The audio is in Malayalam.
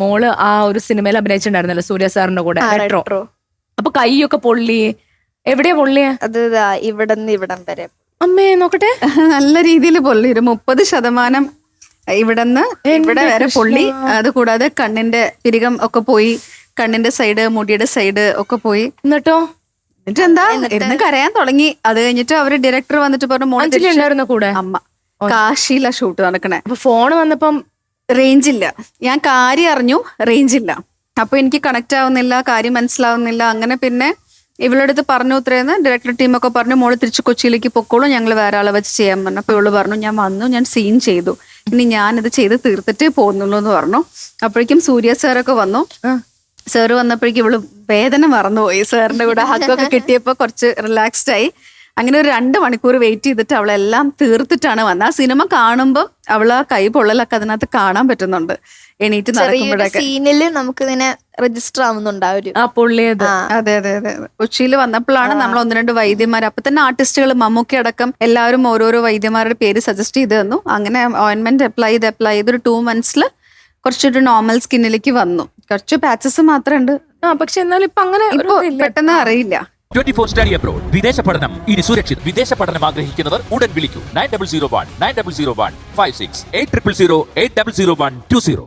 മോള് ആ ഒരു സിനിമയിൽ അഭിനയിച്ചിട്ടുണ്ടായിരുന്നല്ലോ സൂര്യ സാറിന്റെ കൂടെ, റെട്രോ. retro. അപ്പൊ കൈയൊക്കെ പൊള്ളി. എവിടെയാ പൊള്ളിയ? അത് ദാ ഇവിടന്ന് ഇവിടം വരെ. അമ്മേ നോക്കട്ടെ. നല്ല രീതിയിൽ പൊള്ളി. ഒരു 30% ഇവിടുന്ന് ഇവിടെ വരെ പൊള്ളി. അത് കൂടാതെ കണ്ണിന്റെ പിരികം ഒക്കെ പോയി, കണ്ണിന്റെ സൈഡ്, മുടിയുടെ സൈഡ് ഒക്കെ പോയി. എന്നിട്ടോ? എന്നിട്ട് എന്താ ഇരുന്ന് കരയാൻ തുടങ്ങി. അത് കഴിഞ്ഞിട്ട് അവര് ഡയറക്ടർ വന്നിട്ട് പറഞ്ഞു, അഞ്ജലി ഉണ്ടായിരുന്ന കൂടെ? അമ്മ കാശിയില ഷൂട്ട് നടക്കണേ. അപ്പൊ ഫോൺ വന്നപ്പം റേഞ്ച് ഇല്ല. ഞാൻ കാര്യം അറിഞ്ഞു, റേഞ്ച് ഇല്ല. അപ്പൊ എനിക്ക് കണക്ട് ആവുന്നില്ല, കാര്യം മനസ്സിലാവുന്നില്ല. അങ്ങനെ പിന്നെ ഇവളുടെ അടുത്ത് പറഞ്ഞു, ഇത്രയെന്ന് ഡയറക്ടർ ടീമൊക്കെ പറഞ്ഞു, മോള് തിരിച്ച് കൊച്ചിയിലേക്ക് പൊക്കോളൂ, ഞങ്ങൾ വേറെ ആളെ വെച്ച് ചെയ്യാൻ പറഞ്ഞു. അപ്പൊ ഇവള് പറഞ്ഞു, ഞാൻ വന്നു, ഞാൻ സീൻ ചെയ്തു, ഇനി ഞാനിത് ചെയ്ത് തീർത്തിട്ടേ പോകുന്നുള്ളൂ എന്ന് പറഞ്ഞു. അപ്പോഴേക്കും സൂര്യ സാറൊക്കെ വന്നു. സാറ് വന്നപ്പോഴേക്കും ഇവള് വേദന മറന്നുപോയി. സാറിന്റെ കൂടെ ഹഗ്ഗൊക്കെ കിട്ടിയപ്പോ കുറച്ച് റിലാക്സ്ഡ് ആയി. അങ്ങനെ ഒരു 2 മണിക്കൂർ വെയിറ്റ് ചെയ്തിട്ട് അവളെല്ലാം തീർത്തിട്ടാണ് വന്നത്. ആ സിനിമ കാണുമ്പോൾ അവള് ആ കൈ പൊള്ളലൊക്കെ അതിനകത്ത് കാണാൻ പറ്റുന്നുണ്ട്, എണീറ്റ് നടക്കുമ്പോഴൊക്കെ. സീനില് നമുക്ക് ഇങ്ങനെ രജിസ്റ്റർ ആവുന്നുണ്ട് ആ ഒരു ആ പൊള്ളിയത്. അതെ അതെ അതെ. കൊച്ചിയിൽ വന്നപ്പോഴാണ് നമ്മൾ 1-2 വൈദ്യന്മാർ, അപ്പൊ തന്നെ ആർട്ടിസ്റ്റുകൾ മമ്മൂക്കി അടക്കം എല്ലാവരും ഓരോരോ വൈദ്യന്മാരുടെ പേര് സജസ്റ്റ് ചെയ്ത് തന്നു. അങ്ങനെ ഓയിൻമെന്റ് അപ്ലൈ ചെയ്ത് ഒരു 2 months കുറച്ചൊരു നോർമൽ സ്കിന്നിലേക്ക് വന്നു. കുറച്ച് പാച്ചസ് മാത്രമേ ഉണ്ട്. പക്ഷെ എന്നാലും ഇപ്പൊ അങ്ങനെ ഇപ്പൊ പെട്ടെന്ന് അറിയില്ല. 24 സ്റ്റഡി അബ്രോഡ്. വിദേശ പഠനം ഇനി സുരക്ഷിത്. വിദേശ പഠനം ആഗ്രഹിക്കുന്നവർ ഉടൻ വിളിക്കൂ 9001 9001 56 800800 8001 20.